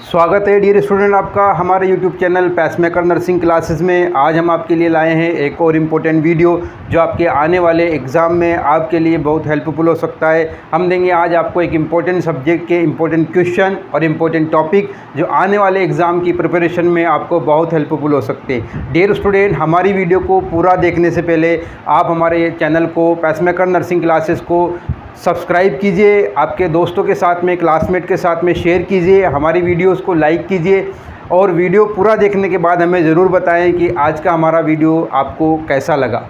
स्वागत है dear student आपका हमारे यूट्यूब चैनल पैसमेकर नर्सिंग क्लासेस में। आज हम आपके लिए लाए हैं एक और इम्पोर्टेंट वीडियो जो आपके आने वाले एग्ज़ाम में आपके लिए बहुत हेल्पफुल हो सकता है। हम देंगे आज आपको एक इम्पोर्टेंट सब्जेक्ट के इम्पोर्टेंट क्वेश्चन और इम्पोर्टेंट टॉपिक जो आने वाले एग्ज़ाम की प्रिपरेशन में आपको बहुत हेल्पफुल हो सकते हैं। डियर स्टूडेंट, हमारी वीडियो को पूरा देखने से पहले आप हमारे चैनल को पैसमेकर नर्सिंग क्लासेस को सब्सक्राइब कीजिए, आपके दोस्तों के साथ में, क्लासमेट के साथ में शेयर कीजिए, हमारी वीडियोस को लाइक कीजिए और वीडियो पूरा देखने के बाद हमें ज़रूर बताएं कि आज का हमारा वीडियो आपको कैसा लगा।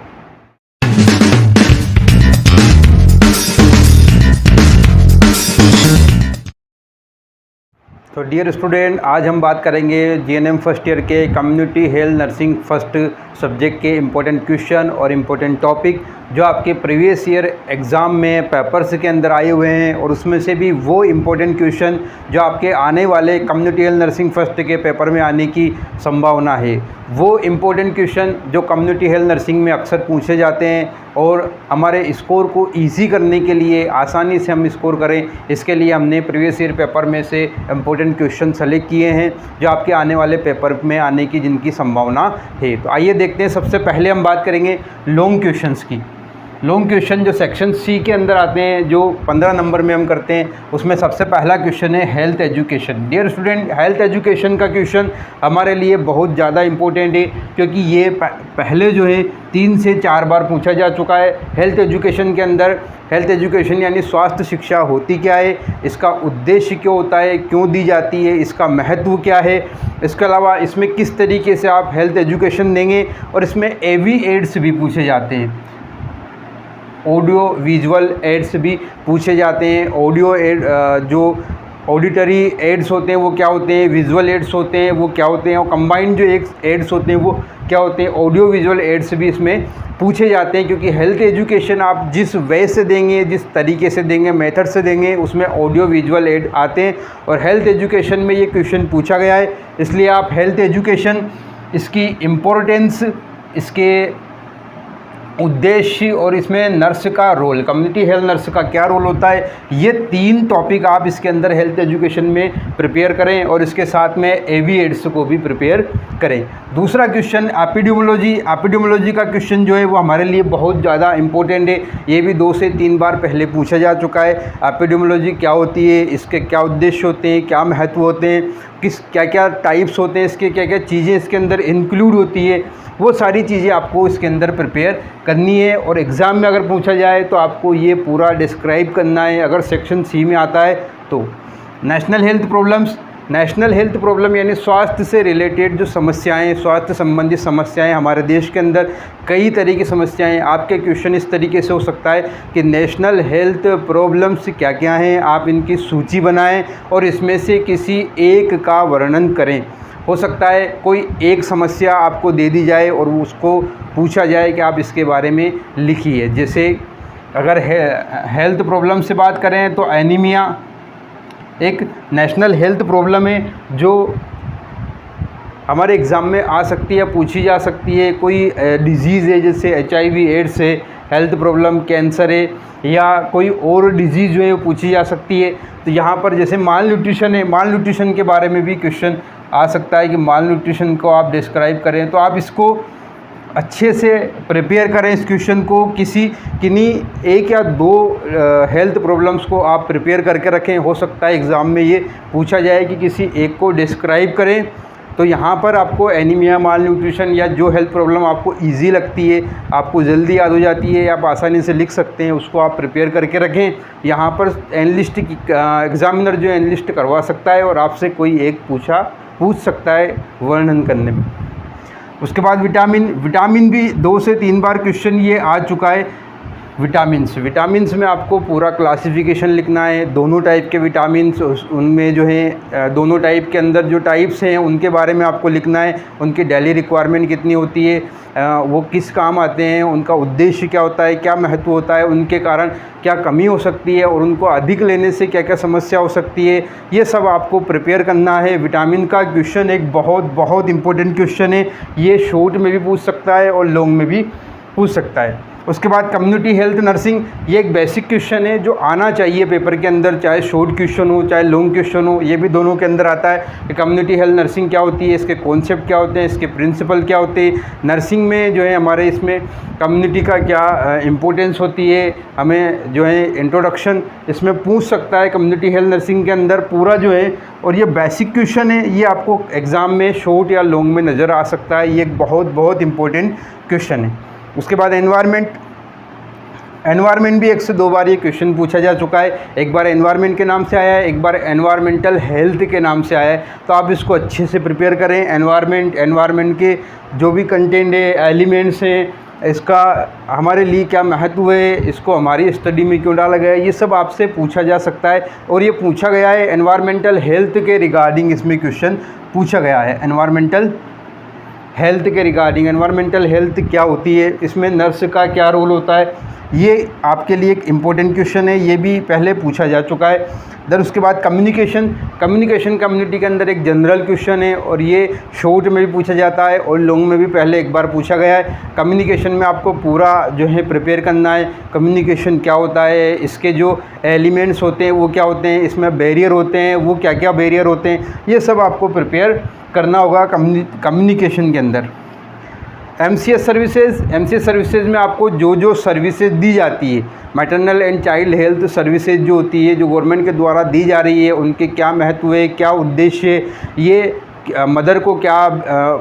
तो डियर स्टूडेंट, आज हम बात करेंगे जीएनएम फर्स्ट ईयर के community health nursing first subject के इम्पोर्टेंट क्वेश्चन और इम्पोर्टेंट टॉपिक जो आपके प्रीवियस ईयर एग्ज़ाम में पेपर्स के अंदर आए हुए हैं, और उसमें से भी वो इम्पोर्टेंट क्वेश्चन जो आपके आने वाले कम्युनिटी हेल्थ नर्सिंग फर्स्ट के पेपर में आने की संभावना है। वो इम्पोर्टेंट क्वेश्चन जो कम्युनिटी हेल्थ नर्सिंग में अक्सर पूछे जाते हैं और हमारे स्कोर को ईजी करने के लिए, आसानी से हम स्कोर करें, इसके लिए हमने प्रीवियस ईयर पेपर में से इम्पोर्टेंट क्वेश्चन सेलेक्ट किए हैं जो आपके आने वाले पेपर में आने की जिनकी संभावना है। तो आइए देखते हैं। सबसे पहले हम बात करेंगे लॉन्ग क्वेश्चंस की। लॉन्ग क्वेश्चन जो सेक्शन सी के अंदर आते हैं, जो 15 नंबर में हम करते हैं, उसमें सबसे पहला क्वेश्चन है health education. Dear student, health education का क्वेश्चन हमारे लिए बहुत ज़्यादा इम्पोर्टेंट है क्योंकि ये पहले जो है 3 से 4 बार पूछा जा चुका है। हेल्थ एजुकेशन के अंदर हेल्थ एजुकेशन यानी स्वास्थ्य शिक्षा होती क्या है, इसका उद्देश्य क्यों होता है, क्यों दी जाती है, इसका महत्व क्या है, इसके अलावा इसमें किस तरीके से आप हेल्थ एजुकेशन देंगे, और इसमें एवी एड्स भी पूछे जाते हैं, ऑडियो विजुअल एड्स भी पूछे जाते हैं। ऑडियो एड जो ऑडिटरी एड्स होते हैं वो क्या होते हैं, विजुअल एड्स होते हैं वो क्या होते हैं, और कंबाइंड जो एड्स होते हैं वो क्या होते हैं। ऑडियो विजुअल एड्स भी इसमें पूछे जाते हैं क्योंकि हेल्थ एजुकेशन आप जिस वे से देंगे, जिस तरीके से देंगे, मेथड से देंगे, उसमें ऑडियो विजुअल एड आते हैं और हेल्थ एजुकेशन में ये क्वेश्चन पूछा गया है। इसलिए आप हेल्थ एजुकेशन, इसकी इम्पोर्टेंस, इसके उद्देश्य और इसमें नर्स का रोल, कम्युनिटी हेल्थ नर्स का क्या रोल होता है, ये 3 टॉपिक आप इसके अंदर हेल्थ एजुकेशन में प्रिपेयर करें और इसके साथ में एवी एड्स को भी प्रिपेयर करें। दूसरा क्वेश्चन एपिडेमियोलॉजी। एपिडेमियोलॉजी का क्वेश्चन जो है वो हमारे लिए बहुत ज़्यादा इंपॉर्टेंट है। ये भी 2 से 3 बार पहले पूछा जा चुका है। एपिडेमियोलॉजी क्या होती है, इसके क्या उद्देश्य होते हैं, क्या महत्व होते हैं, क्या क्या टाइप्स होते हैं, इसके क्या क्या चीज़ें इसके अंदर इंक्लूड होती है, वो सारी चीज़ें आपको इसके अंदर प्रिपेयर करनी है। और एग्ज़ाम में अगर पूछा जाए तो आपको ये पूरा डिस्क्राइब करना है। अगर सेक्शन सी में आता है तो national health problems, national health problem यानी स्वास्थ्य से रिलेटेड जो समस्याएं, स्वास्थ्य संबंधित समस्याएं हमारे देश के अंदर कई तरह की समस्याएं। आपके क्वेश्चन इस तरीके से हो सकता है कि नेशनल हेल्थ प्रॉब्लम्स क्या क्या हैं, आप इनकी सूची बनाएं और इसमें से किसी एक का वर्णन करें। हो सकता है कोई एक समस्या आपको दे दी जाए और उसको पूछा जाए कि आप इसके बारे में लिखिए। जैसे अगर हेल्थ प्रॉब्लम से बात करें तो एनीमिया एक नेशनल हेल्थ प्रॉब्लम है जो हमारे एग्ज़ाम में आ सकती है, पूछी जा सकती है। कोई डिजीज़ है जैसे HIV एड्स है, हेल्थ प्रॉब्लम कैंसर है, या कोई और डिजीज़ जो है वो पूछी जा सकती है। तो यहाँ पर जैसे माल न्यूट्रिशन है, माल न्यूट्रिशन के बारे में भी क्वेश्चन आ सकता है कि माल न्यूट्रिशन को आप डिस्क्राइब करें। तो आप इसको अच्छे से प्रिपेयर करें इस क्वेश्चन को। किन्हीं 1 या 2 हेल्थ प्रॉब्लम्स को आप प्रिपेयर करके रखें। हो सकता है एग्ज़ाम में ये पूछा जाए कि किसी एक को डिस्क्राइब करें। तो यहाँ पर आपको एनीमिया, माल न्यूट्रिशन या जो हेल्थ प्रॉब्लम आपको इजी लगती है, आपको जल्दी याद हो जाती है, आप आसानी से लिख सकते हैं, उसको आप प्रिपेयर करके रखें। यहाँ पर एनालिस्ट एग्ज़ामिनर जो एनालिस्ट करवा सकता है और आपसे कोई एक पूछ सकता है वर्णन करने में। उसके बाद विटामिन भी 2 से 3 बार क्वेश्चन ये आ चुका है। विटामिन्स में आपको पूरा क्लासिफिकेशन लिखना है। दोनों टाइप के विटामिन्स, उनमें जो है दोनों टाइप के अंदर जो टाइप्स हैं उनके बारे में आपको लिखना है। उनकी डेली रिक्वायरमेंट कितनी होती है, वो किस काम आते हैं, उनका उद्देश्य क्या होता है, क्या महत्व होता है, उनके कारण क्या कमी हो सकती है और उनको अधिक लेने से क्या क्या समस्या हो सकती है, ये सब आपको प्रिपेयर करना है। विटामिन का क्वेश्चन एक बहुत इंपॉर्टेंट क्वेश्चन है। ये शॉर्ट में भी पूछ सकता है और लॉन्ग में भी पूछ सकता है। उसके बाद कम्युनिटी हेल्थ नर्सिंग, ये एक बेसिक क्वेश्चन है जो आना चाहिए पेपर के अंदर, चाहे शॉर्ट क्वेश्चन हो चाहे लॉन्ग क्वेश्चन हो, ये भी दोनों के अंदर आता है कि कम्युनिटी हेल्थ नर्सिंग क्या होती है, इसके कॉन्सेप्ट क्या होते हैं, इसके प्रिंसिपल क्या होते हैं, नर्सिंग में जो है हमारे इसमें कम्युनिटी का क्या इम्पोर्टेंस होती है, हमें जो है इंट्रोडक्शन इसमें पूछ सकता है कम्युनिटी हेल्थ नर्सिंग के अंदर पूरा जो है। और ये बेसिक क्वेश्चन है, ये आपको एग्ज़ाम में शॉर्ट या लॉन्ग में नज़र आ सकता है, ये एक बहुत इंपॉर्टेंट क्वेश्चन है। उसके बाद एनवायरनमेंट भी 1 से 2 बार ये क्वेश्चन पूछा जा चुका है। एक बार एनवायरनमेंट के नाम से आया है, एक बार एनवायरमेंटल हेल्थ के नाम से आया है, तो आप इसको अच्छे से प्रिपेयर करें। एनवायरनमेंट के जो भी कंटेंट है, एलिमेंट्स हैं, इसका हमारे लिए क्या महत्व है, इसको हमारी स्टडी में क्यों डाला गया है, ये सब आपसे पूछा जा सकता है। और ये पूछा गया है एनवायरमेंटल हेल्थ के रिगार्डिंग, इसमें क्वेश्चन पूछा गया है एनवायरमेंटल हेल्थ के रिगार्डिंग। एनवायरमेंटल हेल्थ क्या होती है, इसमें नर्स का क्या रोल होता है, ये आपके लिए एक इम्पोर्टेंट क्वेश्चन है, ये भी पहले पूछा जा चुका है। देन उसके बाद कम्युनिकेशन कम्युनिटी के अंदर एक जनरल क्वेश्चन है और ये शॉर्ट में भी पूछा जाता है और लॉन्ग में भी पहले एक बार पूछा गया है। कम्युनिकेशन में आपको पूरा जो है प्रिपेयर करना है, कम्युनिकेशन क्या होता है, इसके जो एलिमेंट्स होते हैं वो क्या होते हैं, इसमें बैरियर होते हैं वो क्या क्या बैरियर होते हैं, ये सब आपको प्रिपेयर करना होगा कम्युनिकेशन के अंदर। MCS सर्विसेज में आपको जो सर्विसेज दी जाती है, maternal and child health services जो होती है, जो गवर्नमेंट के द्वारा दी जा रही है, उनके क्या महत्व है, क्या उद्देश्य है, ये मदर को क्या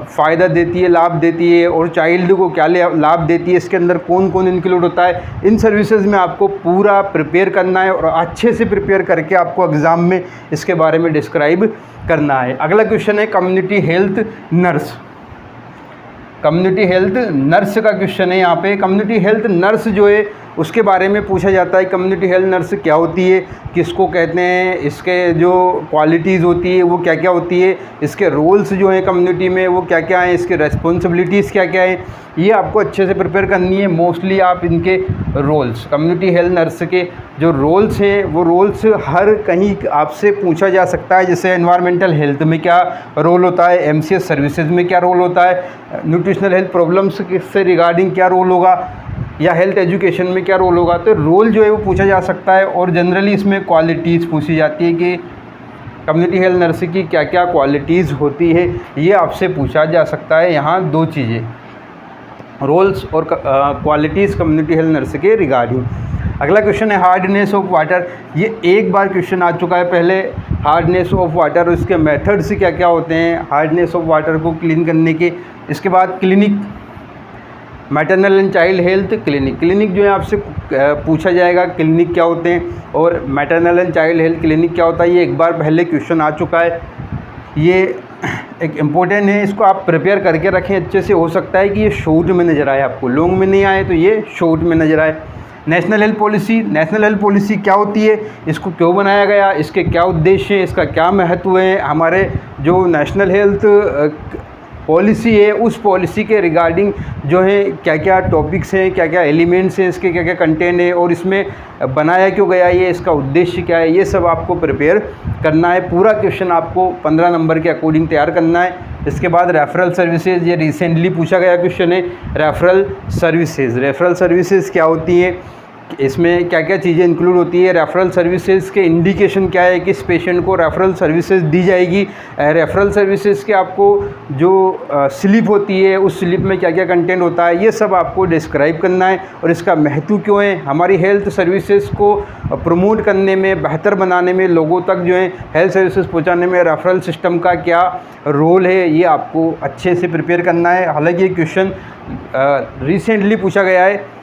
फ़ायदा देती है, लाभ देती है, और चाइल्ड को क्या लाभ देती है, इसके अंदर कौन कौन इंक्लूड होता है, इन सर्विसेज में आपको पूरा प्रिपेयर करना है और अच्छे से प्रिपेयर करके आपको एग्ज़ाम में इसके बारे में डिस्क्राइब करना है। अगला क्वेश्चन है community health nurse. Community health nurse का क्वेश्चन है यहाँ पे। कम्युनिटी हेल्थ नर्स जो है उसके बारे में पूछा जाता है, कम्युनिटी हेल्थ नर्स क्या होती है, किसको कहते हैं, इसके जो क्वालिटीज़ होती है वो क्या क्या होती है, इसके रोल्स जो हैं कम्युनिटी में वो क्या क्या हैं, इसके रेस्पॉन्सिबिलिटीज़ क्या क्या हैं, ये आपको अच्छे से प्रिपेयर करनी है। मोस्टली आप इनके रोल्स, कम्युनिटी हेल्थ नर्स के जो रोल्स हैं वो रोल्स हर कहीं आपसे पूछा जा सकता है। जैसे एनवायरमेंटल हेल्थ में क्या रोल होता है, MCS सर्विसेज में क्या रोल होता है, न्यूट्रिशनल हेल्थ प्रॉब्लम्स से रिगार्डिंग क्या रोल होगा, या हेल्थ एजुकेशन में क्या रोल होगा, तो रोल जो है वो पूछा जा सकता है। और जनरली इसमें क्वालिटीज़ पूछी जाती है कि कम्युनिटी हेल्थ नर्स की क्या क्या क्वालिटीज़ होती है, ये आपसे पूछा जा सकता है। यहाँ 2 चीज़ें, रोल्स और क्वालिटीज़ कम्युनिटी हेल्थ नर्स के रिगार्डिंग। अगला क्वेश्चन है हार्डनेस ऑफ वाटर। ये एक बार क्वेश्चन आ चुका है पहले, हार्डनेस ऑफ वाटर और इसके मेथड्स क्या क्या होते हैं हार्डनेस ऑफ वाटर को क्लीन करने के। इसके बाद clinic, maternal and child health clinic जो है आपसे पूछा जाएगा, क्लिनिक क्या होते हैं और maternal and child health clinic क्या होता है, ये एक बार पहले क्वेश्चन आ चुका है। ये एक इम्पोर्टेंट है, इसको आप प्रिपेयर करके रखें अच्छे से। हो सकता है कि ये शॉर्ट में नज़र आए, आपको लॉन्ग में नहीं आए तो ये शॉर्ट में नज़र आए। नेशनल हेल्थ पॉलिसी क्या होती है, इसको क्यों बनाया गया, इसके क्या उद्देश्य है, इसका क्या महत्व है, हमारे जो नेशनल हेल्थ पॉलिसी है उस पॉलिसी के रिगार्डिंग जो है क्या क्या टॉपिक्स हैं, क्या क्या एलिमेंट्स हैं, इसके क्या क्या कंटेंट है और इसमें बनाया क्यों गया, ये इसका उद्देश्य क्या है, ये सब आपको प्रिपेयर करना है। पूरा क्वेश्चन आपको 15 नंबर के अकॉर्डिंग तैयार करना है। इसके बाद रेफरल सर्विसेज, ये रिसेंटली पूछा गया क्वेश्चन है। रेफरल सर्विसेज क्या होती है, इसमें क्या क्या चीज़ें इंक्लूड होती है, रेफरल सर्विसेज के इंडिकेशन क्या है, किस पेशेंट को रेफरल सर्विसेज दी जाएगी, रेफरल सर्विसेज के आपको जो स्लिप होती है उस स्लिप में क्या क्या कंटेंट होता है, ये सब आपको डिस्क्राइब करना है और इसका महत्व क्यों है, हमारी हेल्थ सर्विसेज को प्रमोट करने में, बेहतर बनाने में, लोगों तक जो है हेल्थ सर्विसेज पहुँचाने में रेफरल सिस्टम का क्या रोल है, ये आपको अच्छे से प्रिपेयर करना है। हालांकि ये क्वेश्चन रिसेंटली पूछा गया है,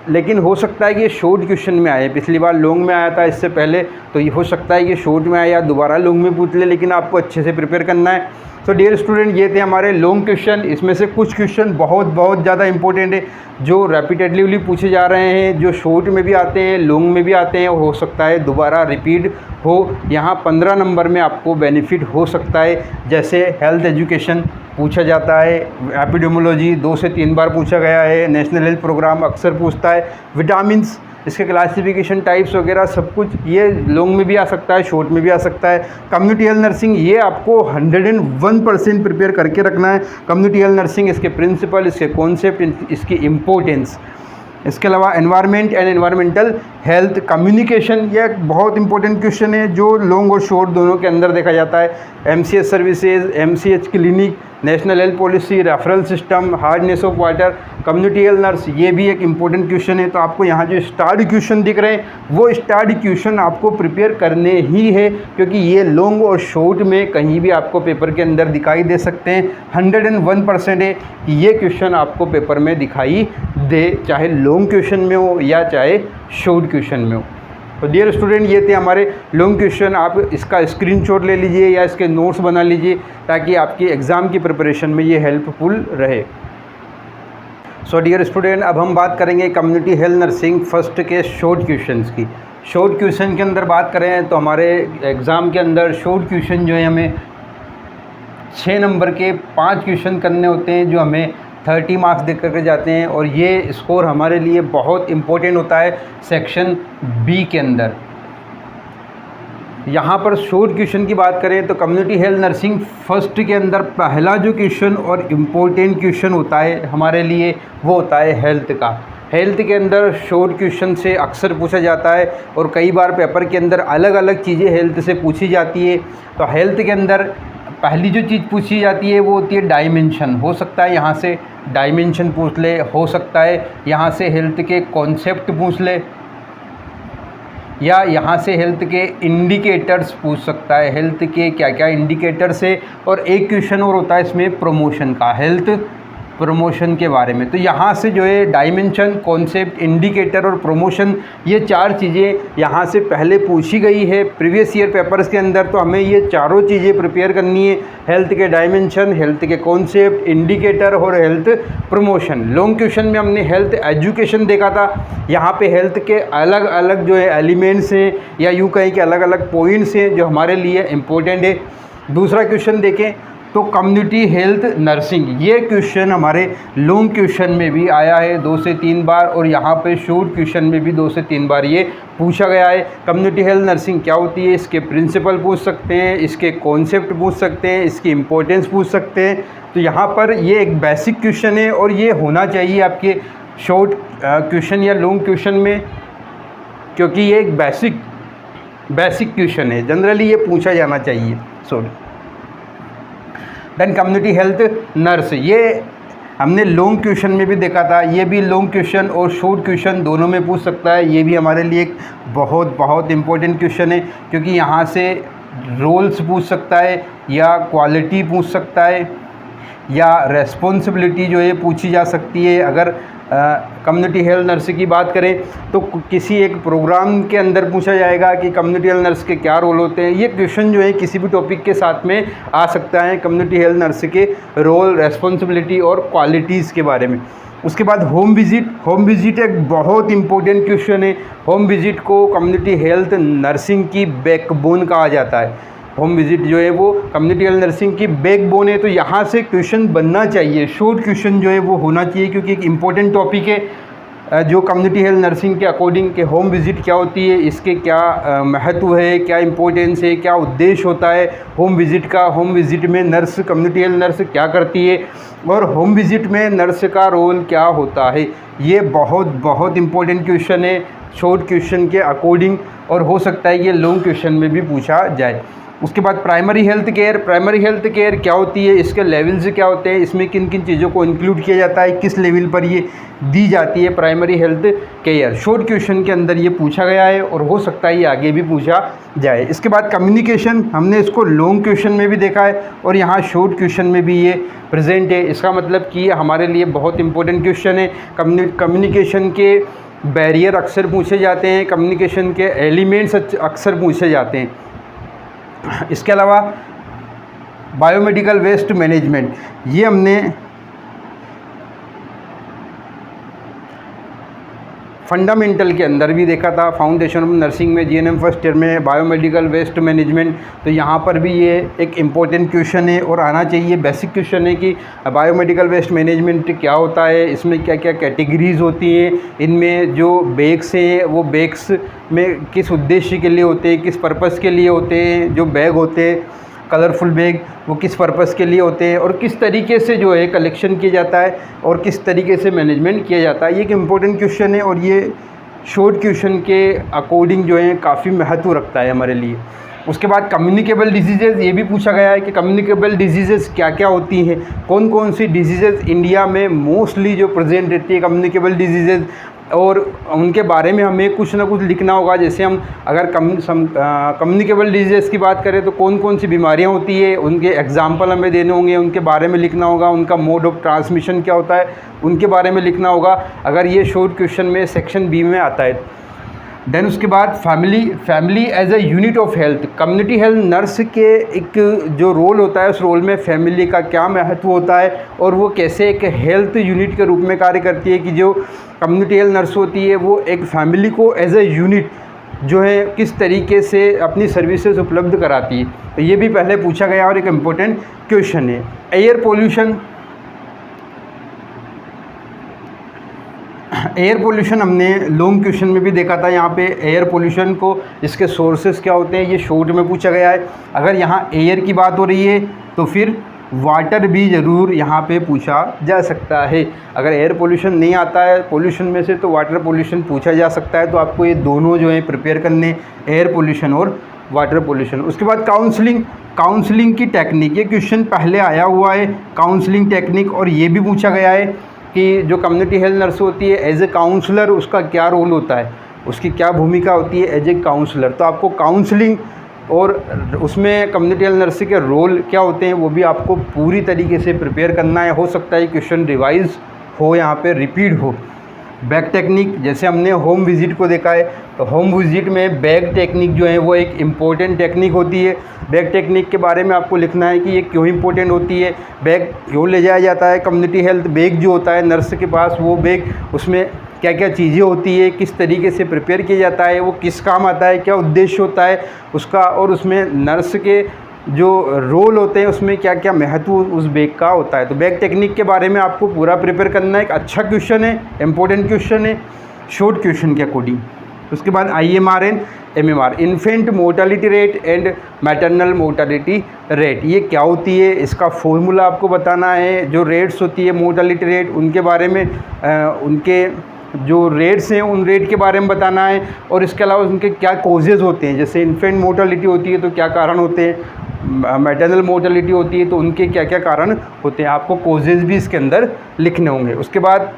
लेकिन हो सकता है कि ये शॉर्ट क्वेश्चन में आए, पिछली बार लॉन्ग में आया था इससे पहले, तो ये हो सकता है कि शॉर्ट में आए या दोबारा लॉन्ग में पूछ ले, लेकिन आपको अच्छे से प्रिपेयर करना है। तो डियर स्टूडेंट, ये थे हमारे लॉन्ग क्वेश्चन। इसमें से कुछ क्वेश्चन बहुत ज़्यादा इंपॉर्टेंट है जो रेपिटेडली पूछे जा रहे हैं, जो शॉर्ट में भी आते हैं, लॉन्ग में भी आते हैं, और हो सकता है दोबारा रिपीट हो। यहाँ 15 नंबर में आपको बेनिफिट हो सकता है। जैसे हेल्थ एजुकेशन पूछा जाता है, एपिडेमियोलॉजी 2 से 3 बार पूछा गया है, नेशनल हेल्थ प्रोग्राम अक्सर पूछता है, विटामिन्स, इसके क्लासिफिकेशन टाइप्स वगैरह सब कुछ, ये लॉन्ग में भी आ सकता है, शॉर्ट में भी आ सकता है। कम्युनिटी हेल्थ नर्सिंग, ये आपको 101% प्रिपेयर करके रखना है। कम्युनिटी हेल्थ नर्सिंग, इसके प्रिंसिपल, इसके कॉन्सेप्ट, इसकी इम्पोर्टेंस, इसके अलावा environment and environmental health communication, यह एक बहुत इंपॉर्टेंट क्वेश्चन है जो लॉन्ग और शॉर्ट दोनों के अंदर देखा जाता है। MCH services, MCH clinic, national health policy, referral system, hardness of water, community health nurse, ये भी एक इम्पोर्टेंट क्वेश्चन है। तो आपको यहाँ जो स्टार्ड क्वेश्चन दिख रहे हैं वो स्टार्ड क्वेश्चन आपको प्रिपेयर करने ही है, क्योंकि ये लॉन्ग और शॉर्ट में कहीं भी आपको पेपर के अंदर दिखाई दे सकते हैं। 101% है कि ये क्वेश्चन आपको पेपर में दिखाई दे, चाहे लॉन्ग क्वेश्चन में हो या चाहे शॉर्ट क्वेश्चन में हो। तो डियर स्टूडेंट, ये थे हमारे लॉन्ग क्वेश्चन। आप इसका स्क्रीनशॉट ले लीजिए या इसके नोट्स बना लीजिए ताकि आपकी एग्ज़ाम की प्रिपरेशन में ये हेल्पफुल रहे। सो डियर स्टूडेंट, अब हम बात करेंगे कम्युनिटी हेल्थ नर्सिंग फर्स्ट के शॉर्ट क्वेश्चंस की। शॉर्ट क्वेश्चन के अंदर बात करें तो हमारे एग्ज़ाम के अंदर शॉर्ट क्वेश्चन जो है हमें 6 नंबर के 5 क्वेश्चन करने होते हैं जो हमें 30 मार्क्स दे करके जाते हैं, और ये स्कोर हमारे लिए बहुत इम्पोर्टेंट होता है सेक्शन बी के अंदर। यहाँ पर शॉर्ट क्वेश्चन की बात करें तो कम्युनिटी हेल्थ नर्सिंग फर्स्ट के अंदर पहला जो क्वेश्चन और इम्पोर्टेंट क्वेश्चन होता है हमारे लिए वो होता है हेल्थ का। हेल्थ के अंदर शॉर्ट क्वेश्चन से अक्सर पूछा जाता है और कई बार पेपर के अंदर अलग अलग चीज़ें हेल्थ से पूछी जाती है। तो हेल्थ के अंदर पहली जो चीज़ पूछी जाती है वो होती है डायमेंशन। हो सकता है यहाँ से डायमेंशन पूछ ले, हो सकता है यहाँ से हेल्थ के कॉन्सेप्ट पूछ ले, या यहाँ से हेल्थ के इंडिकेटर्स पूछ सकता है, हेल्थ के क्या क्या इंडिकेटर्स है। और एक क्वेश्चन और होता है इसमें प्रमोशन का, हेल्थ प्रमोशन के बारे में। तो यहाँ से जो है डायमेंशन, कॉन्सेप्ट, इंडिकेटर और प्रमोशन, ये 4 चीज़ें यहाँ से पहले पूछी गई है प्रीवियस ईयर पेपर्स के अंदर। तो हमें ये चारों चीज़ें प्रिपेयर करनी है, हेल्थ के डायमेंशन, हेल्थ के कॉन्सेप्ट, इंडिकेटर और हेल्थ प्रमोशन। लॉन्ग क्वेश्चन में हमने हेल्थ एजुकेशन देखा था, यहाँ पे हेल्थ के अलग अलग जो है एलिमेंट्स हैं या यूँ कहें कि अलग अलग पॉइंट्स हैं जो हमारे लिए इम्पोर्टेंट है। दूसरा क्वेश्चन देखें तो कम्युनिटी हेल्थ नर्सिंग, ये क्वेश्चन हमारे लॉन्ग क्वेश्चन में भी आया है 2 से 3 बार, और यहाँ पे शॉर्ट क्वेश्चन में भी 2 से 3 बार ये पूछा गया है। कम्युनिटी हेल्थ नर्सिंग क्या होती है, इसके प्रिंसिपल पूछ सकते हैं, इसके कॉन्सेप्ट पूछ सकते हैं, इसकी इम्पोर्टेंस पूछ सकते हैं। तो यहाँ पर ये एक बेसिक क्वेश्चन है और ये होना चाहिए आपके शॉर्ट क्वेश्चन या लॉन्ग क्वेश्चन में, क्योंकि ये एक बेसिक क्वेश्चन है, जनरली ये पूछा जाना चाहिए। Sorry. Then community health nurse, ये हमने लॉन्ग क्वेश्चन में भी देखा था, ये भी लॉन्ग क्वेश्चन और शॉर्ट क्वेश्चन दोनों में पूछ सकता है। ये भी हमारे लिए एक बहुत इम्पोर्टेंट क्वेश्चन है, क्योंकि यहाँ से रोल्स पूछ सकता है या क्वालिटी पूछ सकता है या रेस्पॉन्सिबिलिटी जो है पूछी जा सकती है। अगर कम्युनिटी हेल्थ नर्स की बात करें तो किसी एक प्रोग्राम के अंदर पूछा जाएगा कि कम्युनिटी हेल्थ नर्स के क्या रोल होते हैं। ये क्वेश्चन जो है किसी भी टॉपिक के साथ में आ सकता है, कम्युनिटी हेल्थ नर्स के रोल, रेस्पॉन्सिबिलिटी और क्वालिटीज़ के बारे में। उसके बाद होम विज़िट एक बहुत इंपॉर्टेंट क्वेश्चन है। होम विज़िट को कम्युनिटी हेल्थ नर्सिंग की बैकबोन कहा जाता है। होम विज़िट जो है वो कम्युनिटी हेल्थ नर्सिंग की बैकबोन है। तो यहाँ से क्वेश्चन बनना चाहिए, शॉर्ट क्वेश्चन जो है वो होना चाहिए, क्योंकि एक इम्पोर्टेंट टॉपिक है जो कम्युनिटी हेल्थ नर्सिंग के अकॉर्डिंग के होम विज़िट क्या होती है, इसके क्या महत्व है, क्या इम्पोर्टेंस है, क्या उद्देश्य होता है होम विज़िट का, होम विज़िट में नर्स, कम्युनिटी हेल्थ नर्स क्या करती है और होम विज़िट में नर्स का रोल क्या होता है। ये बहुत इम्पोर्टेंट क्वेश्चन है शॉर्ट क्वेश्चन के अकॉर्डिंग, और हो सकता है ये लॉन्ग क्वेश्चन में भी पूछा जाए। उसके बाद प्राइमरी हेल्थ केयर क्या होती है, इसके लेवल्स क्या होते हैं, इसमें किन किन चीज़ों को इंक्लूड किया जाता है, किस लेवल पर ये दी जाती है primary health care. Short question के अंदर ये पूछा गया है और हो सकता है ये आगे भी पूछा जाए। इसके बाद कम्युनिकेशन, हमने इसको लॉन्ग क्वेश्चन में भी देखा है और यहाँ शॉर्ट क्वेश्चन में भी ये प्रेजेंट है। इसका मतलब कि हमारे लिए बहुत इंपॉर्टेंट क्वेश्चन है। कम्युनिकेशन के बैरियर अक्सर पूछे जाते हैं, कम्युनिकेशन के एलिमेंट्स अक्सर पूछे जाते हैं। इसके अलावा बायोमेडिकल वेस्ट मैनेजमेंट, ये हमने फंडामेंटल के अंदर भी देखा था, फाउंडेशन ऑफ नर्सिंग में जीएनएम फर्स्ट ईयर में बायोमेडिकल वेस्ट मैनेजमेंट। तो यहाँ पर भी ये एक इम्पॉर्टेंट क्वेश्चन है और आना चाहिए, बेसिक क्वेश्चन है कि बायोमेडिकल वेस्ट मैनेजमेंट क्या होता है, इसमें क्या क्या कैटेगरीज होती हैं, इनमें जो बैग्स हैं वो बैग्स में किस उद्देश्य के लिए होते हैं, किस पर्पज़ के लिए होते हैं जो बैग होते हैं, कलरफुल बैग वो किस पर्पज़ के लिए होते हैं और किस तरीके से जो है कलेक्शन किया जाता है और किस तरीके से मैनेजमेंट किया जाता है। ये एक इम्पोर्टेंट क्वेश्चन है और ये शॉर्ट क्वेश्चन के अकॉर्डिंग जो है काफ़ी महत्व रखता है हमारे लिए। उसके बाद कम्युनिकेबल डिजीज़ेज़, ये भी पूछा गया है कि कम्युनिकेबल डिजीज़ेज़ क्या क्या होती हैं, कौन कौन सी डिजीज़ेज़ इंडिया में मोस्टली जो प्रेजेंट रहती है कम्युनिकेबल डिजीज़ेज़, और उनके बारे में हमें कुछ ना कुछ लिखना होगा। जैसे हम अगर कम्युनिकेबल डिजीज़ेज़ की बात करें तो कौन कौन सी बीमारियां होती है, उनके एग्जाम्पल हमें देने होंगे, उनके बारे में लिखना होगा, उनका मोड ऑफ ट्रांसमिशन क्या होता है उनके बारे में लिखना होगा, अगर ये शॉर्ट क्वेश्चन में सेक्शन बी में आता है। देन उसके बाद family as a unit of health, community health nurse के एक जो रोल होता है उस रोल में फैमिली का क्या महत्व होता है और वो कैसे एक हेल्थ यूनिट के रूप में कार्य करती है, कि जो कम्युनिटी हेल्थ नर्स होती है वो एक फैमिली को एज ए यूनिट जो है किस तरीके से अपनी सर्विसेज उपलब्ध कराती है। तो ये भी पहले पूछा गया और एक इम्पोर्टेंट क्वेश्चन है। एयर पोल्यूशन हमने लॉन्ग क्वेश्चन में भी देखा था। यहाँ पे एयर पोल्यूशन को इसके सोर्सेस क्या होते हैं ये शॉर्ट में पूछा गया है। अगर यहाँ एयर की बात हो रही है तो फिर वाटर भी ज़रूर यहाँ पे पूछा जा सकता है। अगर एयर पोल्यूशन नहीं आता है पोल्यूशन में से तो वाटर पोल्यूशन पूछा जा सकता है। तो आपको ये दोनों जो है प्रिपेयर करने, एयर पोल्यूशन और वाटर पोल्यूशन। उसके बाद काउंसलिंग की टेक्निक, ये क्वेश्चन पहले आया हुआ है काउंसलिंग टेक्निक, और ये भी पूछा गया है कि जो कम्युनिटी हेल्थ नर्स होती है एज ए काउंसलर उसका क्या रोल होता है, उसकी क्या भूमिका होती है एज ए काउंसलर। तो आपको काउंसलिंग और उसमें कम्युनिटी हेल्थ नर्स के रोल क्या होते हैं वो भी आपको पूरी तरीके से प्रिपेयर करना है। हो सकता है क्वेश्चन रिवाइज हो, यहाँ पे रिपीट हो। बैग टेक्निक, जैसे हमने होम विज़िट को देखा है तो होम विज़िट में बैग टेक्निक जो है वो एक इम्पोर्टेंट टेक्निक होती है। बैग टेक्निक के बारे में आपको लिखना है कि ये क्यों इम्पोर्टेंट होती है, बैग क्यों ले जाया जाता है। कम्युनिटी हेल्थ बैग जो होता है नर्स के पास, वो बैग उसमें क्या क्या चीज़ें होती है, किस तरीके से प्रिपेयर किया जाता है, वो किस काम आता है, क्या उद्देश्य होता है उसका, और उसमें नर्स के जो रोल होते हैं उसमें क्या क्या महत्व उस बैग का होता है। तो बैग टेक्निक के बारे में आपको पूरा प्रिपेयर करना है। एक अच्छा क्वेश्चन है, इम्पोर्टेंट क्वेश्चन है शॉर्ट क्वेश्चन के अकॉर्डिंग। उसके बाद IMR and MMR, infant mortality rate and maternal mortality rate, ये क्या होती है इसका फॉर्मूला आपको बताना है। जो रेट्स होती है मोर्टालिटी रेट उनके बारे में उनके जो रेट्स हैं उन रेट के बारे में बताना है, और इसके अलावा उनके क्या कॉजेज़ होते हैं। जैसे इन्फेंट मोर्टालिटी होती है तो क्या कारण होते हैं, मैटरनल मोर्टालिटी होती है तो उनके क्या क्या कारण होते हैं, आपको कॉजेज़ भी इसके अंदर लिखने होंगे। उसके बाद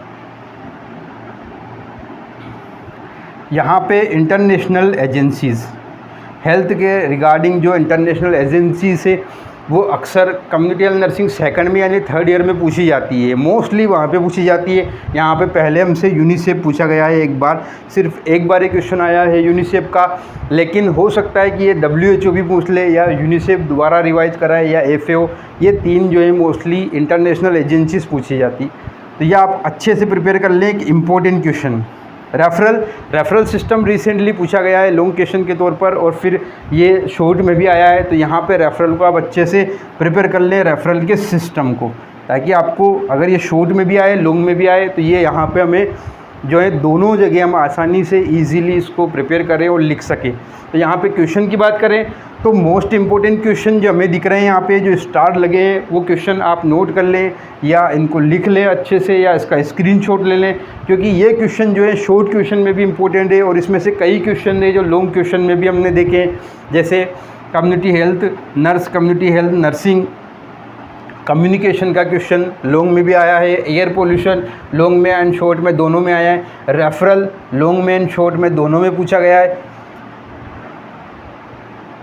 यहाँ पे इंटरनेशनल एजेंसीज़, हेल्थ के रिगार्डिंग जो इंटरनेशनल एजेंसीज़ है वो अक्सर कम्युनिटी हेल्थ नर्सिंग सेकंड में यानी थर्ड ईयर में पूछी जाती है, मोस्टली वहाँ पे पूछी जाती है। यहाँ पे पहले हमसे यूनिसेफ पूछा गया है एक बार, सिर्फ एक बार एक क्वेश्चन आया है यूनिसेफ का, लेकिन हो सकता है कि ये WHO भी पूछ ले या यूनिसेफ दोबारा रिवाइज कराए या FAO, ये तीन जो है मोस्टली इंटरनेशनल एजेंसीज़ पूछी जाती। तो ये आप अच्छे से प्रिपेयर कर लें। एक important question referral system recently पूछा गया है लॉन्ग क्वेश्चन के तौर पर, और फिर ये शॉर्ट में भी आया है। तो यहाँ पे रेफरल को आप अच्छे से प्रिपेयर कर लें, रेफरल के सिस्टम को, ताकि आपको अगर ये शॉर्ट में भी आए लॉन्ग में भी आए तो ये यहाँ पे हमें जो है दोनों जगह हम आसानी से इजीली इसको प्रिपेयर करें और लिख सकें। तो यहाँ पे क्वेश्चन की बात करें तो मोस्ट इम्पोर्टेंट क्वेश्चन जो हमें दिख रहे हैं यहाँ पे जो स्टार लगे हैं वो क्वेश्चन आप नोट कर लें या इनको लिख लें अच्छे से, या इसका स्क्रीनशॉट ले लें, क्योंकि ये क्वेश्चन जो है शॉर्ट क्वेश्चन में भी इम्पोर्टेंट है और इसमें से कई क्वेश्चन है जो लॉन्ग क्वेश्चन में भी हमने देखे। जैसे community health nurse, community health nursing, communication का क्वेश्चन लॉन्ग में भी आया है, एयर पोल्यूशन लॉन्ग में एंड शॉर्ट में दोनों में आया है, रेफरल लॉन्ग में एंड शॉर्ट में दोनों में पूछा गया है।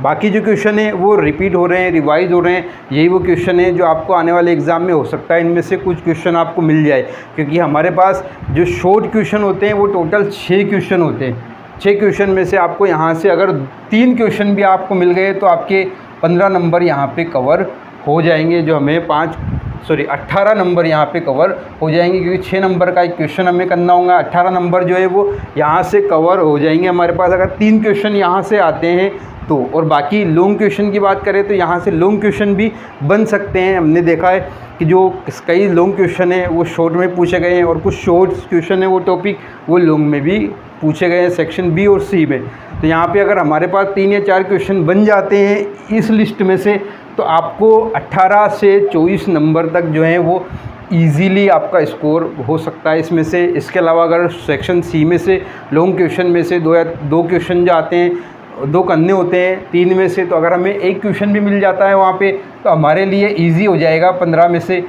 बाकी जो क्वेश्चन है वो रिपीट हो रहे हैं, रिवाइज हो रहे हैं, यही वो क्वेश्चन है जो आपको आने वाले एग्ज़ाम में हो सकता है इनमें से कुछ क्वेश्चन आपको मिल जाए, क्योंकि हमारे पास जो शॉर्ट क्वेश्चन होते हैं वो टोटल 6 क्वेश्चन होते हैं। 6 क्वेश्चन में से आपको यहाँ से अगर 3 क्वेश्चन भी आपको मिल गए तो आपके 15 नंबर यहाँ पे कवर हो जाएंगे, जो हमें 18 नंबर यहाँ पे कवर हो जाएंगे, क्योंकि 6 नंबर का एक क्वेश्चन हमें करना होगा। 18 नंबर जो है वो यहाँ से कवर हो जाएंगे हमारे पास अगर 3 क्वेश्चन यहाँ से आते हैं तो। और बाकी लॉन्ग क्वेश्चन की बात करें तो यहाँ से लॉन्ग क्वेश्चन भी बन सकते हैं। हमने देखा है कि जो कई लॉन्ग क्वेश्चन है वो शॉर्ट में पूछे गए हैं और कुछ शॉर्ट क्वेश्चन है वो टॉपिक वो लॉन्ग में भी पूछे गए हैं सेक्शन बी और सी में। तो यहाँ पे अगर हमारे पास 3 या 4 क्वेश्चन बन जाते हैं इस लिस्ट में से तो आपको 18 से 24 नंबर तक जो है वो ईज़िली आपका स्कोर हो सकता है इसमें से। इसके अलावा अगर सेक्शन सी में से लॉन्ग क्वेश्चन में से दो क्वेश्चन जो आते हैं, 2 करने होते हैं 3 में से, तो अगर हमें 1 क्वेश्चन भी मिल जाता है वहाँ पे तो हमारे लिए इजी हो जाएगा 15 में से।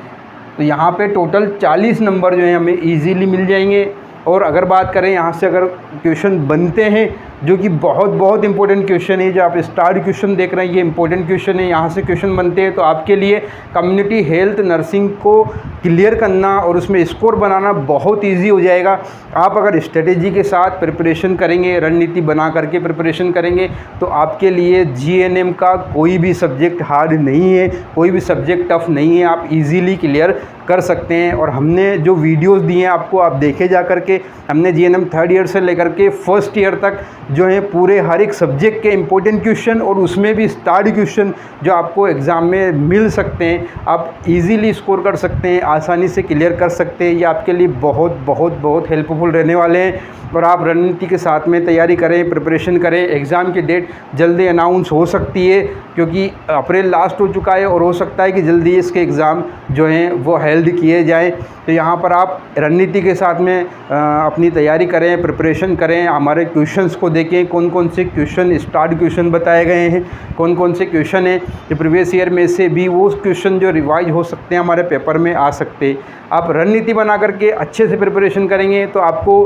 तो यहाँ पे टोटल 40 नंबर जो है हमें इजीली मिल जाएंगे। और अगर बात करें यहाँ से अगर क्वेश्चन बनते हैं जो कि बहुत इंपॉर्टेंट क्वेश्चन है, जो आप स्टार्ट क्वेश्चन देख रहे हैं ये इंपॉर्टेंट क्वेश्चन है, यहाँ से क्वेश्चन बनते हैं तो आपके लिए कम्युनिटी हेल्थ नर्सिंग को क्लियर करना और उसमें स्कोर बनाना बहुत इजी हो जाएगा। आप अगर स्ट्रेटेजी के साथ प्रिपरेशन करेंगे, रणनीति बना करके प्रिपरेशन करेंगे तो आपके लिए जीएनएम का कोई भी सब्जेक्ट हार्ड नहीं है, कोई भी सब्जेक्ट टफ नहीं है, आप इजीली क्लियर कर सकते हैं। और हमने जो वीडियोस दिए हैं आपको, आप देखे जा करके, हमने जीएनएम 3rd ईयर से लेकर के 1st ईयर तक जो है पूरे हर एक सब्जेक्ट के इंपॉर्टेंट क्वेश्चन और उसमें भी स्टार्ट क्वेश्चन जो आपको एग्ज़ाम में मिल सकते हैं, आप इजीली स्कोर कर सकते हैं, आसानी से क्लियर कर सकते हैं। ये आपके लिए बहुत हेल्पफुल रहने वाले हैं। और आप रणनीति के साथ में तैयारी करें, प्रिपरेशन करें। एग्ज़ाम की डेट जल्दी अनाउंस हो सकती है क्योंकि अप्रैल लास्ट हो चुका है और हो सकता है कि जल्दी इसके एग्ज़ाम जो हैं वो हेल्ड किए जाएँ। तो यहाँ पर आप रणनीति के साथ में अपनी तैयारी करें, प्रिपरेशन करें, हमारे क्वेश्चंस को देखें, कौन से क्वेश्चन स्टार्ट क्वेश्चन बताए गए हैं, कौन से क्वेश्चन हैं जो प्रीवियस ईयर में से भी वो क्वेश्चन जो रिवाइज हो सकते हैं, हमारे पेपर में आ सकते हैं। आप रणनीति बना करके अच्छे से प्रिपरेशन करेंगे तो आपको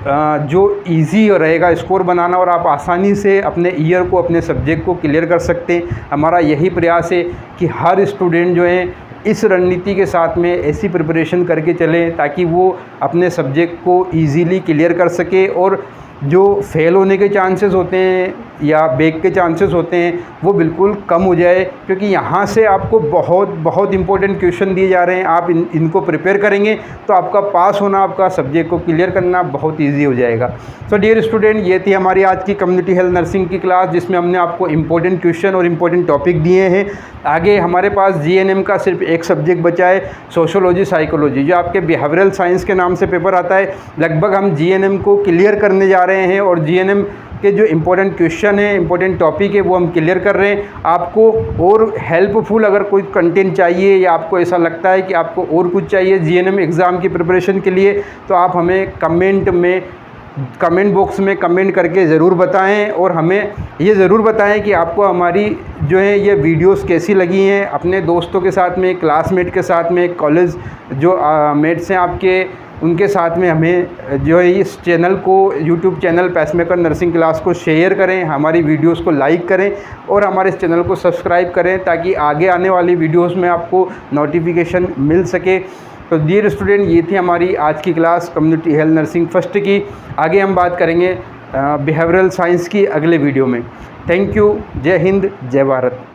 जो इजी रहेगा स्कोर बनाना और आप आसानी से अपने ईयर को, अपने सब्जेक्ट को क्लियर कर सकते हैं। हमारा यही प्रयास है कि हर स्टूडेंट जो है इस रणनीति के साथ में ऐसी प्रिपरेशन करके चलें ताकि वो अपने सब्जेक्ट को इजीली क्लियर कर सके और जो फेल होने के चांसेस होते हैं या बैक के चांसेस होते हैं वो बिल्कुल कम हो जाए, क्योंकि यहाँ से आपको बहुत इंपॉर्टेंट क्वेश्चन दिए जा रहे हैं। आप इनको प्रिपेयर करेंगे तो आपका पास होना, आपका सब्जेक्ट को क्लियर करना बहुत ईजी हो जाएगा। सो डियर स्टूडेंट, ये थी हमारी आज की कम्युनिटी हेल्थ नर्सिंग की क्लास जिसमें हमने आपको इंपॉर्टेंट क्वेश्चन और इम्पोर्टेंट टॉपिक दिए हैं। आगे हमारे पास जीएनएम का सिर्फ एक सब्जेक्ट बचा है, सोशोलॉजी साइकोलॉजी, जो आपके बिहेवियरल साइंस के नाम से पेपर आता है। लगभग हम जीएनएम को क्लियर करने जा रहे हैं और जीएनएम के जो इंपॉर्टेंट क्वेश्चन है, इंपॉर्टेंट टॉपिक है वो हम क्लियर कर रहे हैं। आपको और हेल्पफुल अगर कोई कंटेंट चाहिए या आपको ऐसा लगता है कि आपको और कुछ चाहिए जीएनएम एग्ज़ाम की प्रिपरेशन के लिए तो आप हमें कमेंट बॉक्स में कमेंट करके ज़रूर बताएं और हमें ये ज़रूर बताएं कि आपको हमारी जो है ये वीडियोस कैसी लगी हैं। अपने दोस्तों के साथ में, क्लासमेट के साथ में, कॉलेज जो मेट्स हैं आपके, उनके साथ में हमें जो है इस चैनल को, YouTube channel pacemaker nursing class को शेयर करें, हमारी वीडियोस को लाइक करें और हमारे इस चैनल को सब्सक्राइब करें ताकि आगे आने वाली वीडियोस में आपको नोटिफिकेशन मिल सके। तो डियर स्टूडेंट, ये थी हमारी आज की class community health nursing first की। आगे हम बात करेंगे बिहेवियरल साइंस की अगले वीडियो में। Thank you. जय हिंद, जय भारत।